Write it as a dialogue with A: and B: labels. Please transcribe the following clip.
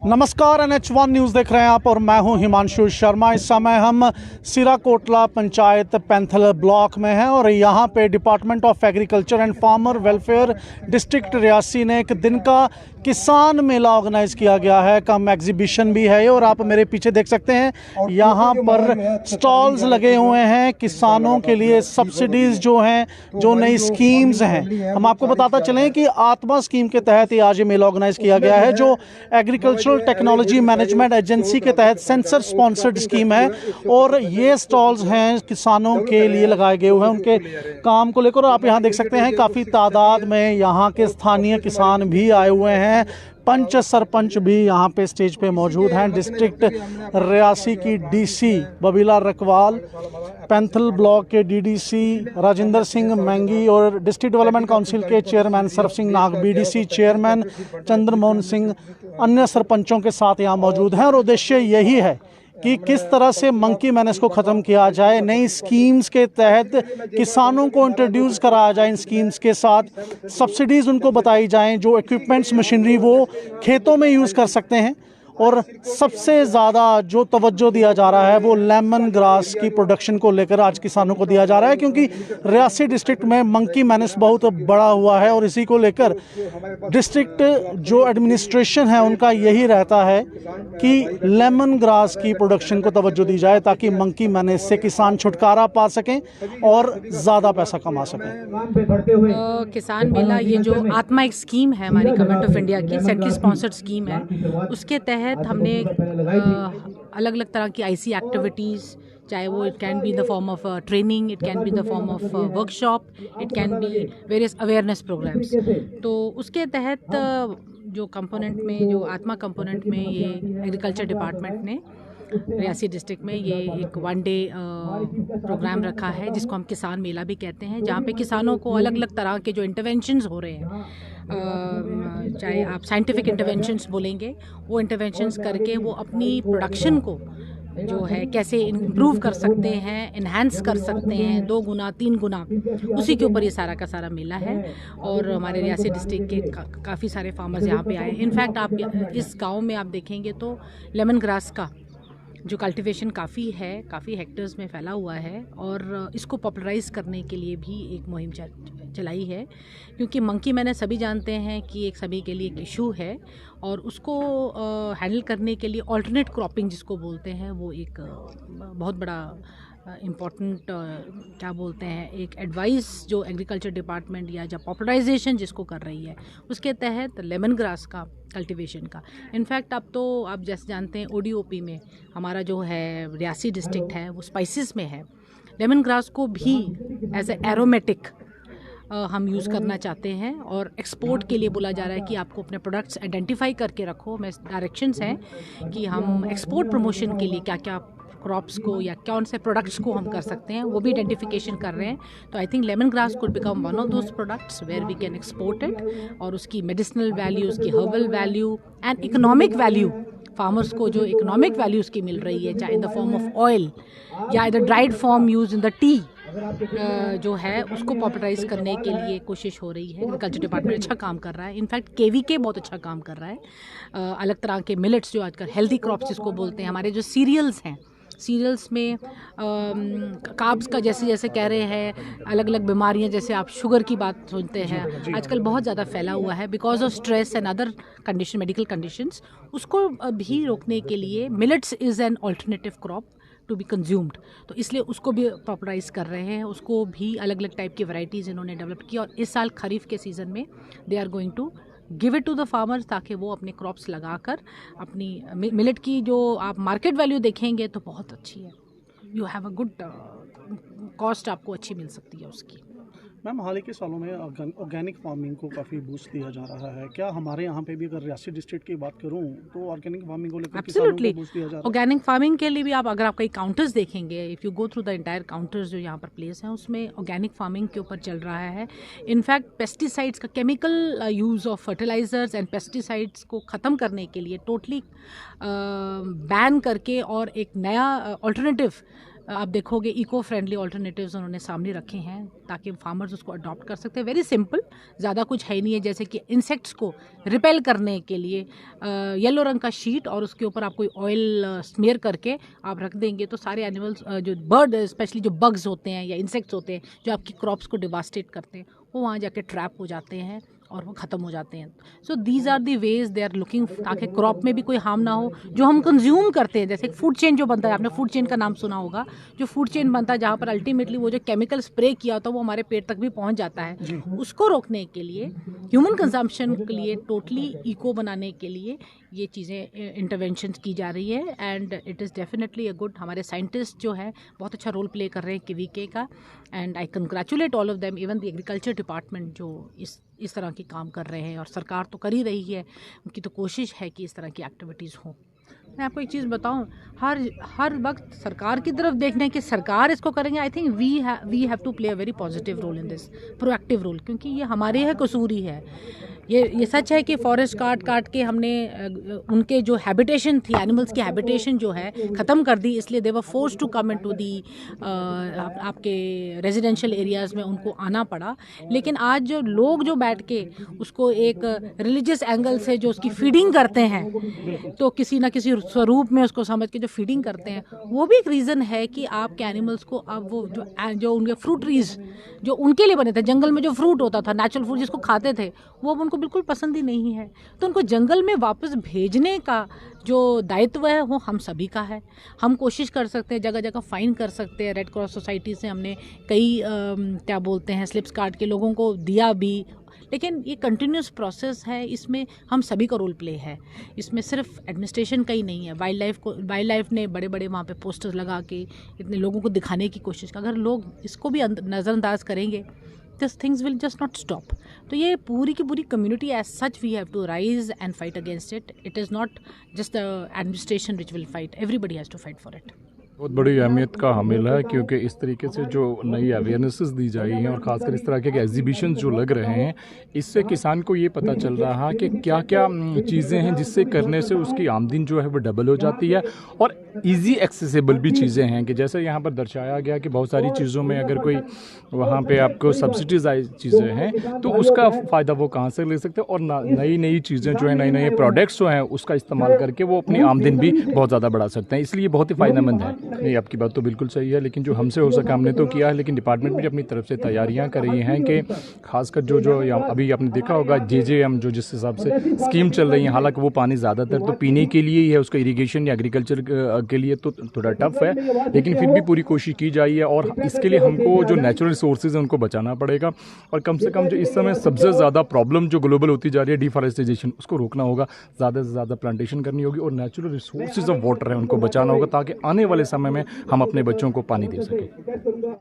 A: नमस्कार, NH1 news देख रहे हैं आप और मैं हूं हिमांशु शर्मा। इस समय हम सिराकोटला पंचायत पैंथल ब्लॉक में हैं और यहां पे department of agriculture and farmer welfare district Reasi ने एक दिन का किसान मेला ऑर्गेनाइज किया गया है। कम एग्जीबिशन भी है और आप मेरे पीछे देख सकते हैं यहां पर स्टॉल्स लगे हुए हैं किसानों के लिए। सब्सिडीज़ जो हैं, जो नई स्कीम्स हैं, हम आपको बताता चलें कि आत्मा स्कीम के तहत आज ये मेला ऑर्गेनाइज किया गया है, जो एग्रीकल्चर टेक्नोलॉजी मैनेजमेंट एजेंसी के तहत सेंसर स्पॉन्सर्ड स्कीम है। और ये स्टॉल्स हैं किसानों के लिए लगाए गए हुए हैं उनके काम को लेकर। आप यहाँ देख सकते हैं काफ़ी तादाद में यहाँ के स्थानीय किसान भी आए हुए हैं। पंच सरपंच भी यहाँ पे स्टेज पे मौजूद हैं। डिस्ट्रिक्ट रियासी की डीसी बबीला रकवाल, पैंथल ब्लॉक के डीडीसी राजेंद्र सिंह मैंगी और डिस्ट्रिक्ट डेवलपमेंट काउंसिल के चेयरमैन सरफ सिंह नाग, बीडीसी चेयरमैन चंद्रमोहन सिंह अन्य सरपंचों के साथ यहाँ मौजूद हैं। और उद्देश्य यही है कि किस तरह से मंकी मैनेज को ख़त्म किया जाए, नई स्कीम्स के तहत किसानों को इंट्रोड्यूस कराया जाए। इन स्कीम्स के साथ सब्सिडीज़ उनको बताई जाएं, जो इक्विपमेंट्स मशीनरी वो खेतों में यूज़ कर सकते हैं। और सबसे ज़्यादा जो तवज्जो दिया जा रहा है वो लेमन ग्रास की प्रोडक्शन को लेकर आज किसानों को दिया जा रहा है, क्योंकि रियासी डिस्ट्रिक्ट में मंकी मैनेज बहुत बड़ा हुआ है। और इसी को लेकर डिस्ट्रिक्ट जो एडमिनिस्ट्रेशन है उनका यही रहता है कि लेमन ग्रास की प्रोडक्शन को तवज्जो दी जाए, ताकि मंकी मैनेज से किसान छुटकारा पा सकें और ज़्यादा पैसा कमा सकें।
B: किसान मेला ये जो आत्मा एक स्कीम है हमारी गवर्नमेंट ऑफ इंडिया की, सेंट्रल स्पॉन्सर्ड स्कीम है, उसके तहत हमने अलग अलग तरह की आईसी एक्टिविटीज़, चाहे वो it can be the form of training, it can be the form of workshop, it can be various awareness programmes. तो उसके तहत जो कंपोनेंट में, जो आत्मा कंपोनेंट में, ये एग्रीकल्चर डिपार्टमेंट ने रियासी डिस्ट्रिक्ट में ये एक 1 डे प्रोग्राम रखा है, जिसको हम किसान मेला भी कहते हैं, जहाँ पे किसानों को अलग अलग तरह के जो इंटरवेंशंस हो रहे हैं, चाहे आप साइंटिफिक इंटरवेंशंस बोलेंगे, वो इंटरवेंशंस करके वो अपनी प्रोडक्शन को जो है कैसे इम्प्रूव कर सकते हैं, इन्हांस कर सकते हैं 2 गुना 3 गुना, उसी के ऊपर ये सारा का सारा मेला है। और हमारे रियासी डिस्ट्रिक्ट के काफ़ी सारे फार्मर्स यहाँ पे आए। इनफैक्ट आप इस गांव में आप देखेंगे तो लेमन ग्रास का जो कल्टीवेशन काफ़ी हेक्टर्स में फैला हुआ है, और इसको पॉपुलराइज करने के लिए भी एक मुहिम चलाई है, क्योंकि मंकी मैंने सभी जानते हैं कि एक सभी के लिए एक इशू है, और उसको हैंडल करने के लिए ऑल्टरनेट क्रॉपिंग जिसको बोलते हैं, वो एक बहुत बड़ा इम्पॉर्टेंट क्या बोलते हैं, एक एडवाइस जो एग्रीकल्चर डिपार्टमेंट या जब पॉपुलराइजेशन जिसको कर रही है, उसके तहत लेमन ग्रास का कल्टीवेशन का। इनफैक्ट अब तो आप जैसे जानते हैं ODOP में हमारा जो है रियासी डिस्ट्रिक्ट है वो स्पाइसेस में है। लेमन ग्रास को भी एज ए एरोमेटिक हम यूज़ करना चाहते हैं, और एक्सपोर्ट के लिए बोला जा रहा है कि आपको अपने प्रोडक्ट्स आइडेंटिफाई करके रखो। में डायरेक्शंस हैं कि हम एक्सपोर्ट प्रमोशन के लिए क्या क्या क्रॉप्स को या कौन से प्रोडक्ट्स को हम कर सकते हैं, वो भी आइडेंटिफिकेशन कर रहे हैं। तो I think lemon grass could become one of those products where we can export it, और उसकी मेडिसिनल वैल्यू, उसकी herbal value and economic value, farmers को जो इकोनॉमिक वैल्यू उसकी मिल रही है, चाहे in the form of oil या in the dried form use in the tea, जो है उसको पॉपुलराइज करने के लिए कोशिश हो रही है। एग्रीकल्चर डिपार्टमेंट अच्छा काम कर रहा है। इनफैक्ट KVK बहुत अच्छा काम कर रहा है। अलग तरह के मिलेट्स जो आजकल हेल्दी क्रॉप्स जिसको बोलते हैं, हमारे जो सीरियल्स हैं, सीरियल्स में कार्ब्स का जैसे जैसे कह रहे हैं, अलग अलग बीमारियां, जैसे आप शुगर की बात सुनते हैं, आजकल बहुत ज़्यादा फैला हुआ है because of stress and other condition, medical conditions, उसको भी रोकने के लिए millets is an alternative crop to be consumed. तो इसलिए उसको भी पॉपुलराइज कर रहे हैं, उसको भी अलग अलग टाइप की वैरायटीज़ इन्होंने डेवलप की, और इस साल खरीफ के सीज़न में they are going to give it to the farmers, ताकि वो अपने क्रॉप्स लगाकर अपनी मिलेट की जो आप मार्केट वैल्यू देखेंगे तो बहुत अच्छी है। You have a good cost, आपको अच्छी मिल सकती है उसकी।
A: मैम, हाल ही के सालों में ऑर्गेनिक फार्मिंग को काफ़ी बूस्ट दिया जा रहा है। क्या हमारे यहाँ पे भी, अगर रियासी डिस्ट्रिक्ट की बात करूँ, तो ऑर्गेनिक फार्मिंग को लेकर
B: एब्सोल्युटली
A: बूस्ट दिया जा रहा है?
B: ऑर्गेनिक फार्मिंग के लिए भी आप अगर आप कई काउंटर्स देखेंगे, if you go through the entire counters जो यहाँ पर प्लेस हैं, उसमें ऑर्गेनिक फार्मिंग के ऊपर चल रहा है। इनफैक्ट पेस्टिसाइड्स का, chemical use of fertilizers and pesticides को ख़त्म करने के लिए टोटली बैन करके और एक नया ऑल्टरनेटिव आप देखोगे इको फ्रेंडली ऑल्टरनेटिव्स उन्होंने सामने रखे हैं ताकि फार्मर्स उसको अडॉप्ट कर सकते हैं। वेरी सिंपल, ज़्यादा कुछ है ही नहीं है। जैसे कि इंसेक्ट्स को रिपेल करने के लिए येलो रंग का शीट और उसके ऊपर आप कोई ऑयल स्मेयर करके आप रख देंगे तो सारे एनिमल्स, जो बर्ड स्पेशली जो बग्स होते हैं या इंसेक्ट्स होते हैं जो आपकी क्रॉप्स को डिवास्टेट करते हैं, वो वहाँ जाके ट्रैप हो जाते हैं और वो ख़त्म हो जाते हैं। So these are the ways they are looking, ताकि क्रॉप में भी कोई हार्म ना हो। जो हम कंज्यूम करते हैं, जैसे फूड चेन जो बनता है, आपने फूड चेन का नाम सुना होगा, जो फूड चेन बनता है जहाँ पर अल्टीमेटली वो जो केमिकल स्प्रे किया होता है वो हमारे पेट तक भी पहुँच जाता है, उसको रोकने के लिए, ह्यूमन कंजम्पशन के लिए, टोटली इको बनाने के लिए ये चीज़ें इंटरवेंशन की जा रही है। And it is definitely a good. हमारे साइंटिस्ट जो है बहुत अच्छा रोल प्ले कर रहे हैं KVK का, and I congratulate all of them, even the agriculture department जो इस तरह के काम कर रहे हैं, और सरकार तो कर ही रही है, उनकी तो कोशिश है कि इस तरह की एक्टिविटीज़ हों। मैं आपको एक चीज़ बताऊं, हर वक्त सरकार की तरफ देखने की सरकार इसको करेंगे, I think we have to play a very positive role in this, proactive role, क्योंकि ये हमारे है कसूर ही है। ये सच है कि फॉरेस्ट काट के हमने उनके जो हैबिटेशन थी, एनिमल्स की हैबिटेशन जो है ख़त्म कर दी, इसलिए they were forced to come into the आपके रेजिडेंशियल एरियाज़ में उनको आना पड़ा। लेकिन आज जो लोग जो बैठ के उसको एक रिलीजियस एंगल से जो उसकी फीडिंग करते हैं, तो किसी ना किसी स्वरूप में उसको समझ के जो फीडिंग करते हैं, वो भी एक रीज़न है कि आपके एनिमल्स को अब वो जो उनके फ्रूट ट्रीज जो उनके लिए बने थे, जंगल में जो फ्रूट होता था, नेचुरल फ्रूट जिसको खाते थे, वो अब उनको बिल्कुल पसंद ही नहीं है। तो उनको जंगल में वापस भेजने का जो दायित्व है वो हम सभी का है। हम कोशिश कर सकते हैं, जगह जगह फाइन कर सकते हैं। रेड क्रॉस सोसाइटी से हमने कई क्या बोलते हैं स्लिप्स काट के लोगों को दिया भी, लेकिन ये कंटिन्यूस प्रोसेस है, इसमें हम सभी का रोल प्ले है। इसमें सिर्फ एडमिनिस्ट्रेशन का ही नहीं है। वाइल्ड लाइफ ने बड़े बड़े वहाँ पे पोस्टर्स लगा के इतने लोगों को दिखाने की कोशिश की। अगर लोग इसको भी नज़रअंदाज करेंगे, this things will just not stop. तो ये पूरी की पूरी community as such we have to rise and fight against it. It is not just the administration which will fight, everybody has to fight for it.
C: बहुत बड़ी अहमियत का हामिल है, क्योंकि इस तरीके से जो नई अवेयरनेसेस दी जा रही हैं और ख़ासकर इस तरह के एग्जीबिशन जो लग रहे हैं, इससे किसान को ये पता चल रहा है कि क्या क्या चीज़ें हैं जिससे करने से उसकी आमदनी जो है वो डबल हो जाती है, और इजी एक्सेसिबल भी चीज़ें हैं कि जैसे यहाँ पर दर्शाया गया कि बहुत सारी चीज़ों में अगर कोई वहाँ पे आपको सब्सिडाइज चीज़ें हैं तो उसका फ़ायदा वो कहाँ से ले सकते हैं, और नई नई चीज़ें जो है, नए नए प्रोडक्ट्स जो हैं उसका इस्तेमाल करके वो अपनी आमदनी भी बहुत ज़्यादा बढ़ा सकते हैं। इसलिए बहुत ही फ़ायदेमंद है। नहीं, आपकी बात तो बिल्कुल सही है, लेकिन जो हमसे हो सका हमने तो किया है, लेकिन डिपार्टमेंट भी अपनी तरफ से तैयारियां कर रही हैं कि खासकर जो अभी आपने देखा होगा JJM जो जिस हिसाब से स्कीम चल रही है, हालांकि वो पानी ज़्यादातर तो पीने के लिए ही है, उसका इरिगेशन या एग्रीकल्चर के लिए तो थोड़ा टफ है, लेकिन फिर भी पूरी कोशिश की जाए है। और इसके लिए हमको जो नेचुरल रिसोर्सेज हैं उनको बचाना पड़ेगा, और कम से कम जो इस समय सबसे ज़्यादा प्रॉब्लम जो ग्लोबल होती जा रही है डिफॉरेस्टेशन, उसको रोकना होगा, ज़्यादा से ज़्यादा प्लांटेशन करनी होगी, और नेचुरल रिसोर्सेज ऑफ वाटर है उनको बचाना होगा, ताकि आने वाले समय में हम अपने बच्चों को पानी दे सकें।